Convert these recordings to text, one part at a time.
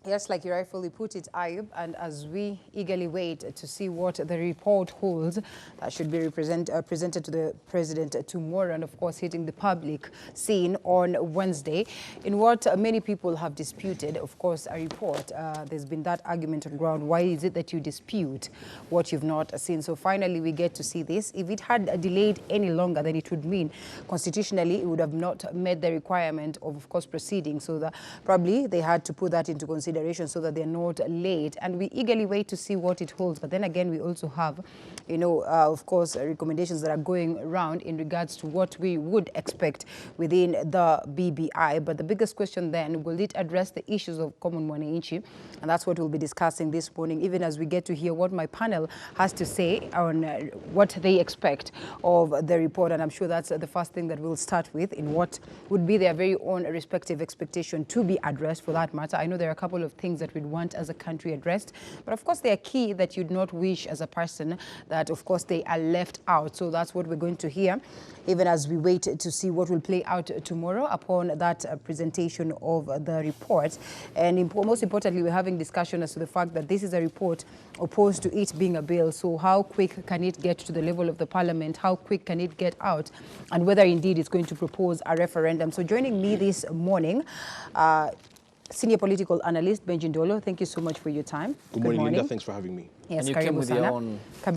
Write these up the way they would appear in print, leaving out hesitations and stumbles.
Yes, like you rightfully put it, Ayub, and as we eagerly wait to see what the report holds, that should be presented to the president tomorrow, and of course hitting the public scene on Wednesday. In what many people have disputed, of course, a report, there's been that argument on ground. Why is it that you dispute what you've not seen? So finally we get to see this. If it had delayed any longer, then it would mean constitutionally it would have not met the requirement of course, proceeding. So that probably they had to put that into consideration so that they're not late, and we eagerly wait to see what it holds. But then again, we also have, of course, recommendations that are going around in regards to what we would expect within the BBI. But the biggest question then, will it address the issues of common Mwananchi? And that's what we'll be discussing this morning, even as we get to hear what my panel has to say on what they expect of the report. And I'm sure that's the first thing that we'll start with, in what would be their very own respective expectation to be addressed for that matter. I know there are a couple of things that we'd want as a country addressed, but of course they are key that you'd not wish as a person that of course they are left out. So that's what we're going to hear, even as we wait to see what will play out tomorrow upon that presentation of the report. And most importantly, we're having discussion as to the fact that this is a report opposed to it being a bill. So how quick can it get to the level of the parliament? How quick can it get out? And whether indeed it's going to propose a referendum. So joining me this morning, senior political analyst Benji Ndolo, thank you so much for your time. Good morning, Linda. Thanks for having me. Yes, and you came with your own... a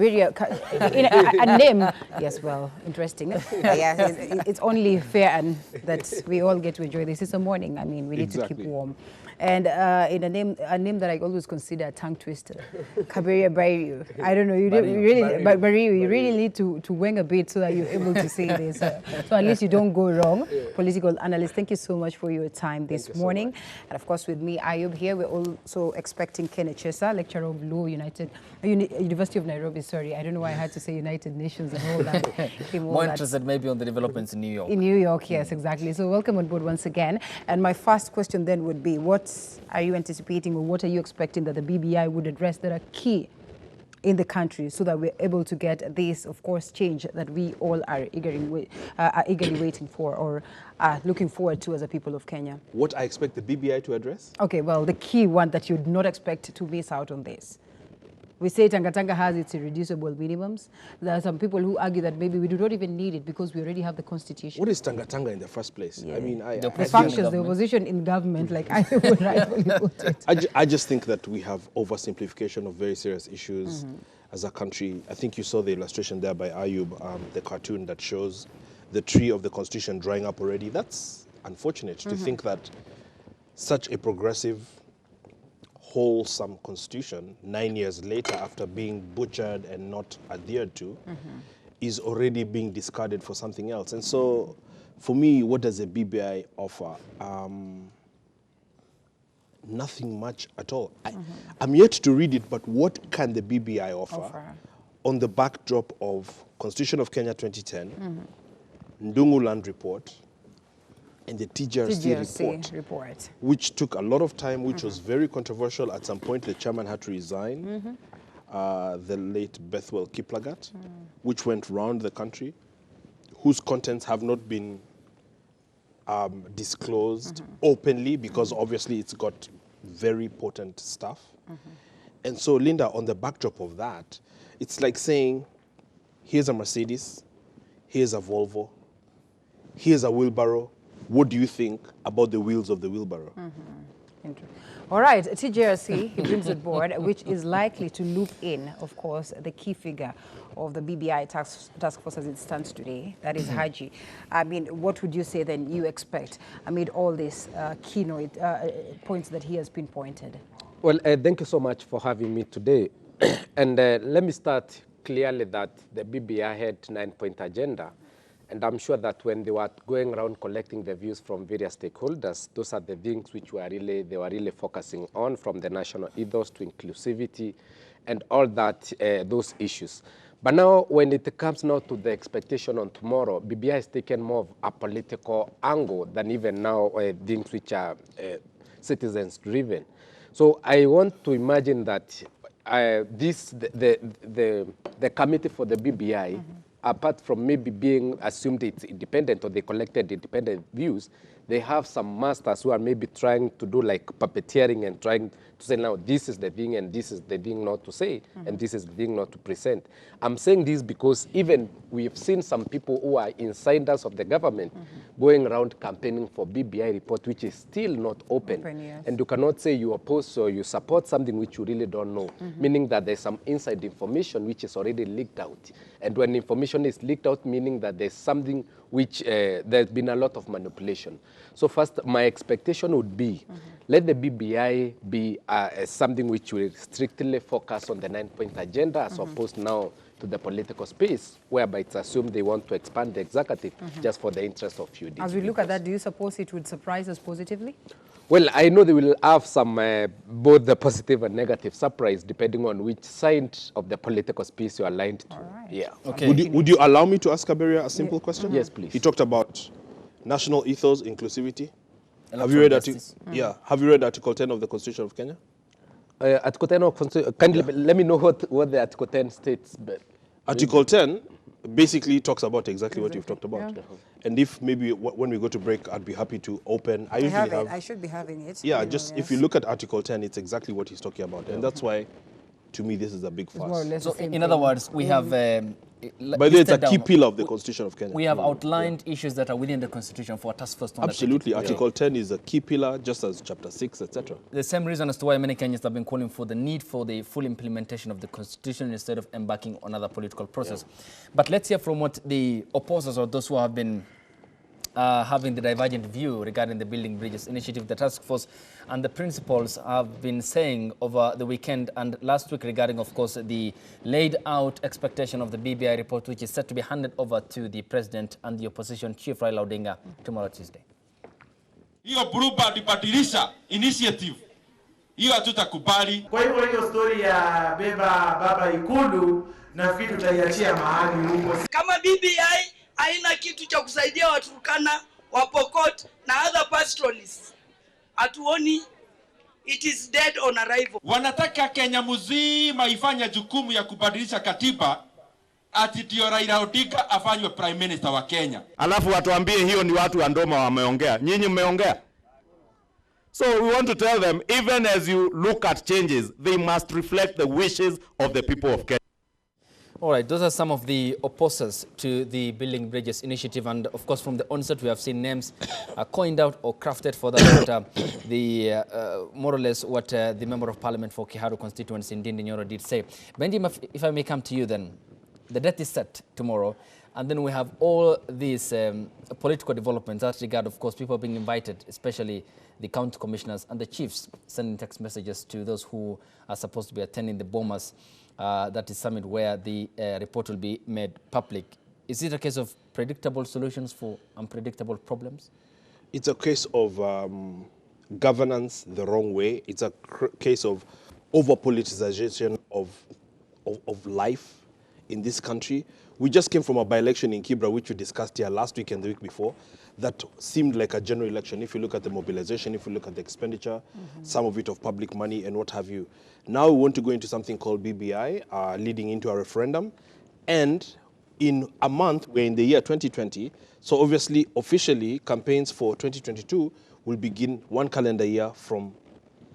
name. Yes, well, interesting. Yeah, it's only fair and that we all get to enjoy this. It's a morning. I mean, we need to keep warm. And in a name that I always consider a tongue twister, Kabiria Bariu. I don't know, you really need to wing a bit so that you're able to say this. So at least you don't go wrong. Yeah. Political analyst, thank you so much for your time this morning. So and of course, with me, Ayub here, we're also expecting Kenneth Chesa, lecturer of law, University of Nairobi. Sorry, I don't know why I had to say United Nations and all that. More interested maybe on the developments in New York. In New York, yes, exactly. So welcome on board once again. And my first question then would be, what are you anticipating or what are you expecting that the BBI would address that are key in the country so that we're able to get this, of course, change that we all are eagerly waiting for or looking forward to as a people of Kenya? What I expect the BBI to address? Okay, well, the key one that you'd not expect to miss out on this. We say Tanga has its irreducible minimums. There are some people who argue that maybe we do not even need it because we already have the constitution. What is Tanga in the first place? Yeah. I mean, the functions, the opposition in government, like I would rightfully put it. I just think that we have oversimplification of very serious issues as a country. I think you saw the illustration there by Ayub, the cartoon that shows the tree of the constitution drying up already. That's unfortunate to think that such a progressive, wholesome constitution 9 years later after being butchered and not adhered to is already being discarded for something else. And so for me, what does the BBI offer? Nothing much at all. I'm yet to read it, but what can the BBI offer on the backdrop of Constitution of Kenya 2010, Ndungu Land Report, and the TGRC report, which took a lot of time, which was very controversial. At some point, the chairman had to resign, the late Bethwell Kiplagat, which went round the country, whose contents have not been disclosed openly because obviously it's got very potent stuff. And so, Linda, on the backdrop of that, it's like saying, here's a Mercedes, here's a Volvo, here's a wheelbarrow. What do you think about the wheels of the wheelbarrow? All right, TJRC, he brings it board, which is likely to loop in, of course, the key figure of the BBI task force as it stands today, that is Haji. I mean, what would you say then you expect amid all these keynote points that he has pinpointed? Well, thank you so much for having me today. And let me start clearly that the BBI had 9-point agenda. And I'm sure that when they were going around collecting the views from various stakeholders, those are the things which they were really focusing on, from the national ethos to inclusivity and all that, those issues. But now, when it comes now to the expectation on tomorrow, BBI has taken more of a political angle than even now things which are citizens-driven. So I want to imagine that the committee for the BBI, apart from maybe being assumed it's independent or they collected independent views, they have some masters who are maybe trying to do like puppeteering and trying to say, now, this is the thing and this is the thing not to say, and this is the thing not to present. I'm saying this because even we've seen some people who are insiders of the government going around campaigning for BBI report, which is still not open. Yes. And you cannot say you oppose or you support something which you really don't know, meaning that there's some inside information which is already leaked out. And when information is leaked out, meaning that there's something which there's been a lot of manipulation. So first, my expectation would be, let the BBI be something which will strictly focus on the 9-point agenda as opposed now to the political space, whereby it's assumed they want to expand the executive just for the interest of few. As we look at that, do you suppose it would surprise us positively? Well, I know they will have some, both the positive and negative surprise, depending on which side of the political space you're aligned to. Right. Yeah. Okay. Would you allow me to ask Kaberia a simple question? Yes, please. He talked about national ethos, inclusivity. Have you Electoral read justice. Yeah. Have you read Article 10 of the Constitution of Kenya? Article 10 of let me know what the Article 10 states. But Article 10 basically talks about exactly what you've talked about. Yeah. And if maybe when we go to break, I'd be happy to open. I usually have. I should be having it. Yeah, You know, just if yes. you look at Article 10, it's exactly what he's talking about. And that's why, to me, this is a big It's more or fuss. less So the same in other thing. words, we have By the way, it's a key pillar of the Constitution of Kenya. We have outlined issues that are within the Constitution for a task force to undertake. Absolutely. Article 10 is a key pillar, just as Chapter 6, etc. The same reason as to why many Kenyans have been calling for the need for the full implementation of the Constitution instead of embarking on another political process. But let's hear from what the opposers or those who have been having the divergent view regarding the Building Bridges initiative, the task force and the principals have been saying over the weekend and last week regarding, of course, the laid out expectation of the BBI report, which is set to be handed over to the president and the opposition chief Raila Odinga tomorrow Tuesday. Hiyo Bluebird ibadilisha initiative. Hiyo hatutakubali. Kwa hivyo hiyo story ya beba baba Ikulu nafikiri tutaiachia mahali huko. Kama BBI haina kitu cha kusaidia Waturkana, Wapokot na other pastoralists, hatuoni, it is dead on arrival. Wanataka Kenya mzima ifanye jukumu ya kubadilisha katiba ati ndio Raila Odinga afanywe prime minister wa Kenya. Alafu watuambie hiyo ni watu wa Ndoma wameongea. Nyinyi mmeongea? So we want to tell them, even as you look at changes, they must reflect the wishes of the people of Kenya. All right, those are some of the opposers to the Building Bridges initiative. And of course, from the onset, we have seen names coined out or crafted for that. More or less what the Member of Parliament for Kiharu constituency, Ndindi Nyoro, did say. Bendy, if I may come to you then, the date is set tomorrow. And then we have all these political developments that regard, of course, people being invited, especially the county commissioners and the chiefs, sending text messages to those who are supposed to be attending the Bomas. That is summit where the report will be made public. Is it a case of predictable solutions for unpredictable problems? It's a case of governance the wrong way. It's a case of over-politicization of life in this country. We just came from a by-election in Kibra, which we discussed here last week and the week before, that seemed like a general election. If you look at the mobilization, if you look at the expenditure, some of it of public money and what have you. Now we want to go into something called BBI, leading into a referendum. And in a month, we're in the year 2020. So obviously, officially, campaigns for 2022 will begin one calendar year from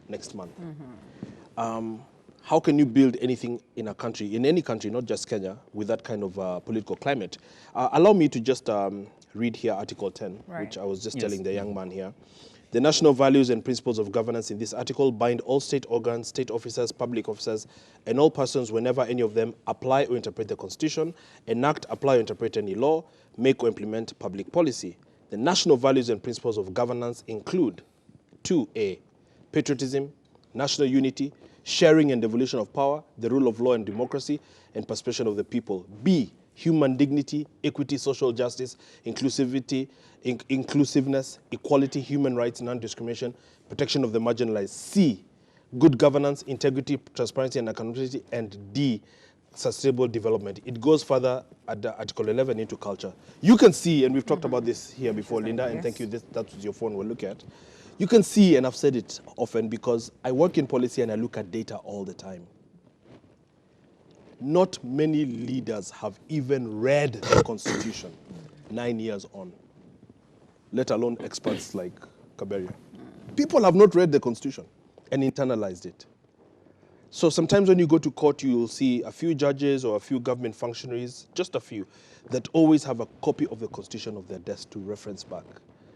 next month. How can you build anything in a country, in any country, not just Kenya, with that kind of political climate? Allow me to just read here Article 10, which I was just telling the young man here. The national values and principles of governance in this article bind all state organs, state officers, public officers, and all persons whenever any of them apply or interpret the Constitution, enact, apply or interpret any law, make or implement public policy. The national values and principles of governance include 2A, patriotism, national unity, sharing and devolution of power, the rule of law and democracy, and participation of the people. B, human dignity, equity, social justice, inclusivity, inclusiveness, equality, human rights, non-discrimination, protection of the marginalized. C, good governance, integrity, transparency, and accountability. And D, sustainable development. It goes further at Article 11 into culture. You can see, and we've talked about this here before, Linda, and thank you, that's your phone we'll look at. You can see, and I've said it often because I work in policy and I look at data all the time. Not many leaders have even read the Constitution 9 years on. let alone experts like Kaberia. People have not read the Constitution and internalized it. So sometimes when you go to court, you will see a few judges or a few government functionaries, just a few, that always have a copy of the Constitution of their desk to reference back.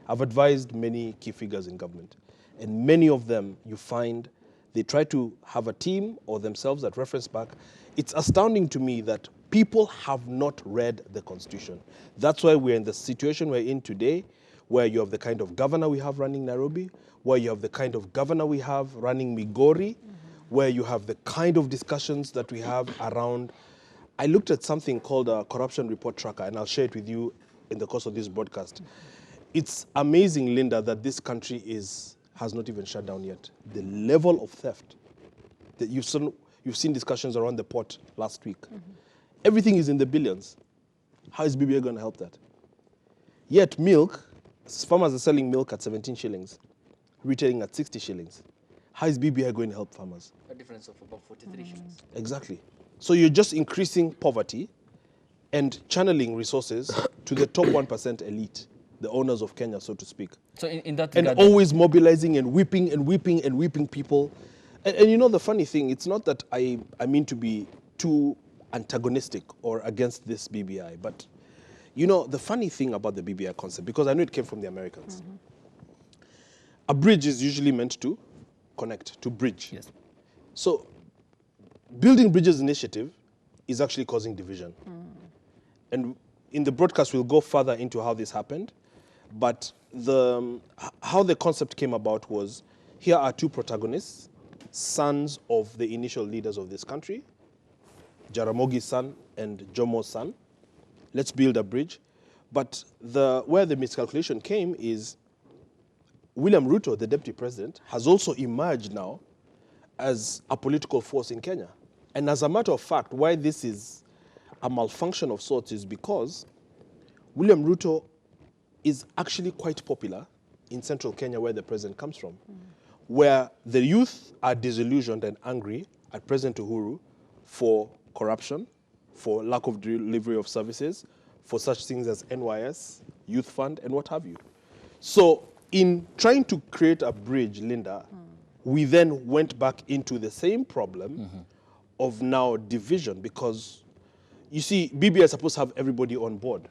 I've advised many key figures in government, and many of them you find they try to have a team or themselves that reference back. It's astounding to me that people have not read the Constitution. That's why we're in the situation we're in today, where you have the kind of governor we have running Nairobi, where you have the kind of governor we have running Migori, where you have the kind of discussions that we have around. I looked at something called a corruption report tracker, and I'll share it with you in the course of this broadcast. It's amazing, Linda, that this country has not even shut down yet. The level of theft that you've seen discussions around the port last week. Everything is in the billions. How is BBI going to help that? Yet milk, farmers are selling milk at 17 shillings, retailing at 60 shillings. How is BBI going to help farmers? A difference of about 43 shillings. Exactly. So you're just increasing poverty and channeling resources to the top 1% elite, the owners of Kenya, so to speak. So in that and regard, always mobilizing and whipping and whipping and whipping people. And you know the funny thing, it's not that I mean to be too antagonistic or against this BBI, but you know the funny thing about the BBI concept, because I know it came from the Americans. A bridge is usually meant to connect, to bridge. Yes. So building bridges initiative is actually causing division. And in the broadcast, we'll go further into how this happened. But how the concept came about was, here are two protagonists, sons of the initial leaders of this country, Jaramogi's son and Jomo's son. Let's build a bridge. But where the miscalculation came is William Ruto, the deputy president, has also emerged now as a political force in Kenya. And as a matter of fact, why this is a malfunction of sorts is because William Ruto is actually quite popular in central Kenya, where the president comes from, where the youth are disillusioned and angry at President Uhuru for corruption, for lack of delivery of services, for such things as NYS, Youth Fund, and what have you. So in trying to create a bridge, Linda, we then went back into the same problem of now division, because you see, BBI is supposed to have everybody on board.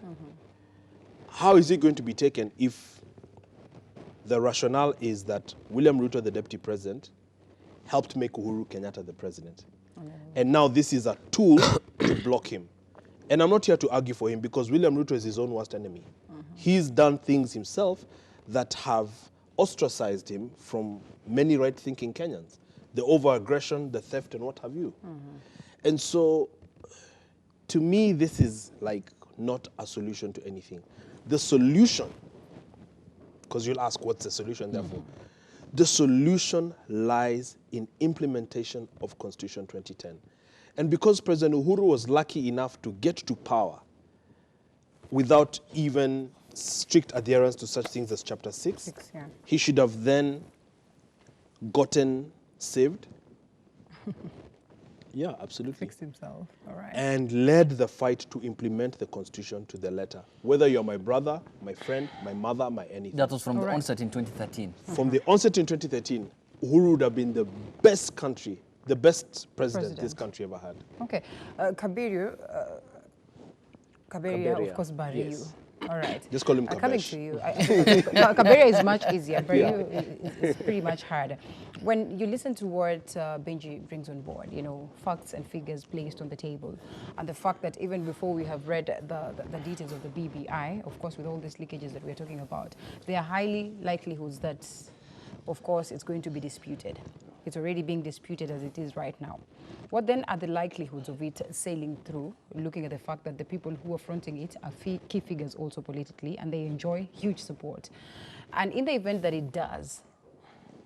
How is it going to be taken if the rationale is that William Ruto, the deputy president, helped make Uhuru Kenyatta the president? And now this is a tool to block him. And I'm not here to argue for him, because William Ruto is his own worst enemy. He's done things himself that have ostracized him from many right-thinking Kenyans. The over-aggression, the theft, and what have you. And so, to me, this is like not a solution to anything. The solution, because you'll ask what's the solution therefore, the solution lies in implementation of Constitution 2010. And because President Uhuru was lucky enough to get to power without even strict adherence to such things as Chapter 6, he should have then gotten saved. Yeah, absolutely. Fixed himself, all right. And led the fight to implement the Constitution to the letter. Whether you're my brother, my friend, my mother, my anything. that was from the onset in 2013. From the onset in 2013, Uhuru would have been the best country, the best president this country ever had. Okay, Kaberia, of course, Bariu. Yes. All right. Just call him Coming Kabesh. to you. Kaberia is much easier. Bariu is pretty much hard. When you listen to what Benji brings on board, you know, facts and figures placed on the table, and the fact that even before we have read the details of the BBI, of course, with all these leakages that we're talking about, there are highly likelihoods that, of course, it's going to be disputed. It's already being disputed as it is right now. What then are the likelihoods of it sailing through, looking at the fact that the people who are fronting it are key figures also politically, and they enjoy huge support? And in the event that it does,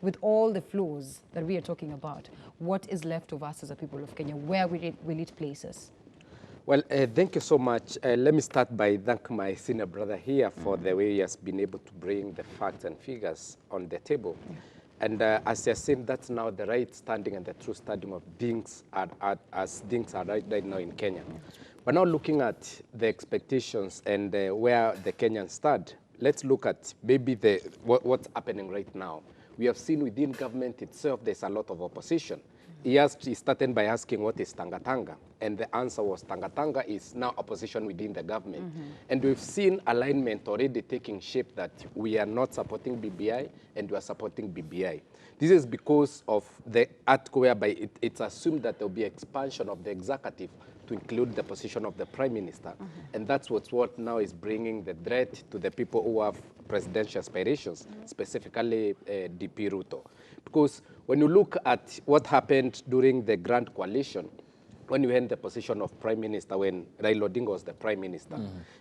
with all the flaws that we are talking about, what is left of us as a people of Kenya? Where will it place us? Well, thank you so much. Let me start by thanking my senior brother here for the way he has been able to bring the facts and figures on the table. And as you're saying, that's now the right standing and the true standing of things as things are right now in Kenya. But now looking at the expectations and where the Kenyans stand, let's look at maybe what's happening right now. We have seen within government itself, there's a lot of opposition. He started by asking what is Tanga-Tanga, and the answer was Tanga-Tanga is now opposition within the government. And we've seen alignment already taking shape that we are not supporting BBI and we are supporting BBI. This is because of the article whereby it's assumed that there will be expansion of the executive to include the position of the Prime Minister. And that's what now is bringing the threat to the people who have presidential aspirations, specifically DP Ruto. Because when you look at what happened during the Grand Coalition, when you had the position of Prime Minister, when Raila Odinga was the Prime Minister,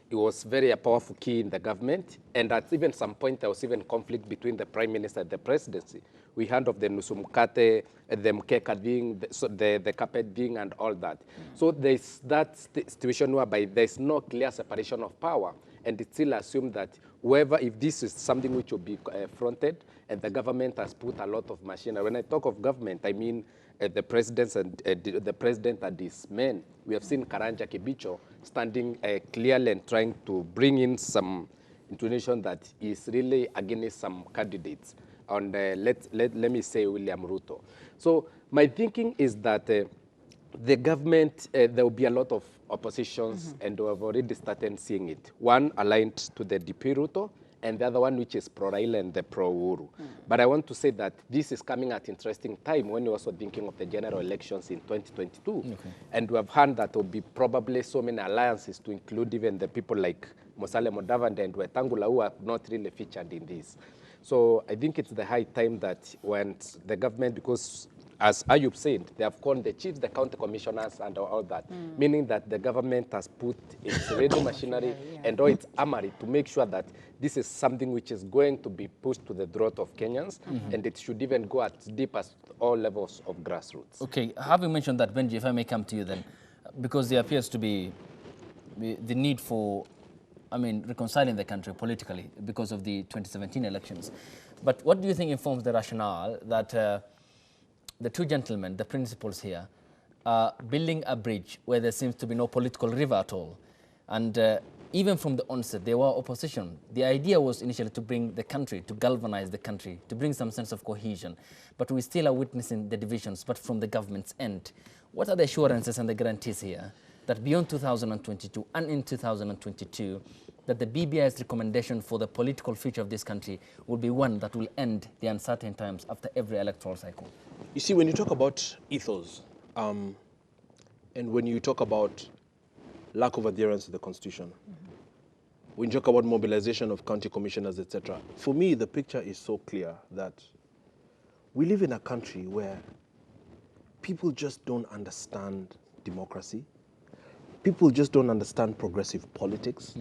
it was very a powerful key in the government. And at even some point, there was even conflict between the Prime Minister and the presidency. We heard of the Nusumkate, the Mkeka thing, the carpet thing, and all that. So there's that situation whereby there's no clear separation of power. And it's still assumed that whoever, if this is something which will be fronted, and the government has put a lot of machinery. When I talk of government, I mean the presidents and the president and his men. We have seen Karanja Kibicho standing clearly and trying to bring in some intonation that is really against some candidates. And let me say William Ruto. So my thinking is that the government, there will be a lot of oppositions, and we have already started seeing it. One aligned to the DP Ruto, and the other one which is pro-Raila and the pro-Uhuru. But I want to say that this is coming at an interesting time when you're also thinking of the general elections in 2022. And we have heard that there will be probably so many alliances to include even the people like Musalia Mudavadi and Wetangula who are not really featured in this. So I think it's the high time that when the government, because as Ayub said, they have called the chiefs, the county commissioners, and all that, meaning that the government has put its ready machinery and all its armory to make sure that this is something which is going to be pushed to the throat of Kenyans, and it should even go as deep as all levels of grassroots. Okay, having mentioned that, Benji, if I may come to you then, because there appears to be the need for, reconciling the country politically because of the 2017 elections. But what do you think informs the rationale that the two gentlemen, the principals here, are building a bridge where there seems to be no political river at all? And even from the onset, there were opposition. The idea was initially to bring the country, to galvanize the country, to bring some sense of cohesion. But we still are witnessing the divisions, but from the government's end. What are the assurances and the guarantees here that beyond 2022 and in 2022, that the BBI's recommendation for the political future of this country will be one that will end the uncertain times after every electoral cycle? You see, when you talk about ethos, and when you talk about lack of adherence to the Constitution, when you talk about mobilization of county commissioners, etc., for me, the picture is so clear that we live in a country where people just don't understand democracy. People just don't understand progressive politics.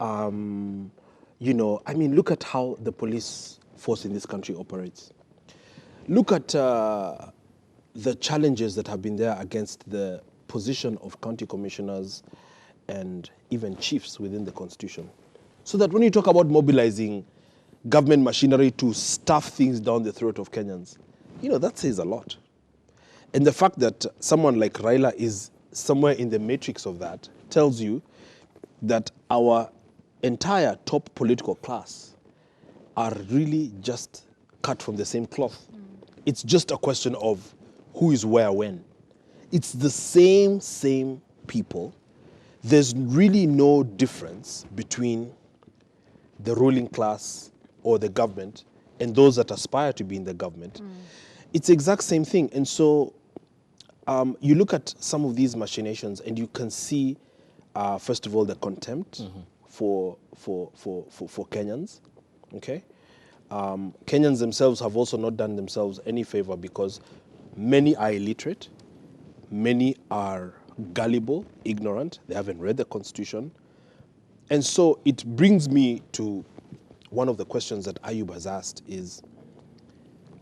Look at how the police force in this country operates. Look at the challenges that have been there against the position of county commissioners and even chiefs within the Constitution. So that when you talk about mobilizing government machinery to stuff things down the throat of Kenyans, that says a lot. And the fact that someone like Raila is somewhere in the matrix of that tells you that our entire top political class are really just cut from the same cloth. It's just a question of who is where when. It's the same people. There's really no difference between the ruling class or the government and those that aspire to be in the government. It's the exact same thing. And so you look at some of these machinations and you can see, first of all, the contempt for Kenyans, okay? Kenyans themselves have also not done themselves any favor because many are illiterate, many are gullible, ignorant, they haven't read the Constitution. And so it brings me to one of the questions that Ayub has asked is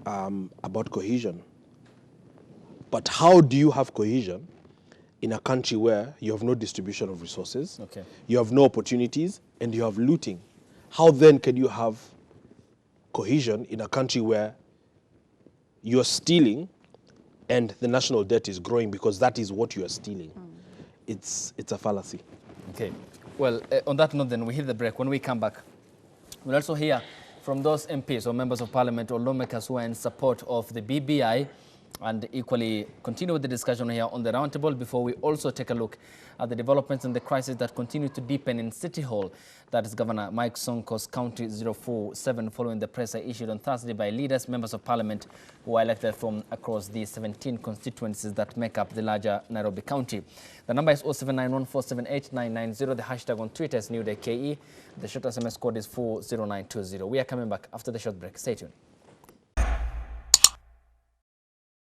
about cohesion. But how do you have cohesion in a country where you have no distribution of resources, you have no opportunities, and you have looting? How then can you have cohesion in a country where you're stealing and the national debt is growing because that is what you are stealing? It's a fallacy. Okay. Well, on that note then, we hit the break. When we come back, We'll also hear from those MPs or members of parliament or lawmakers who are in support of the BBI, and equally continue with the discussion here on the roundtable before we also take a look at the developments and the crisis that continue to deepen in City Hall. That is Governor Mike Sonko's County 047, following the pressure issued on Thursday by leaders, members of parliament who are elected from across the 17 constituencies that make up the larger Nairobi County. The number is 0791478990. The hashtag on Twitter is NewDayKE. The short SMS code is 40920. We are coming back after the short break. Stay tuned.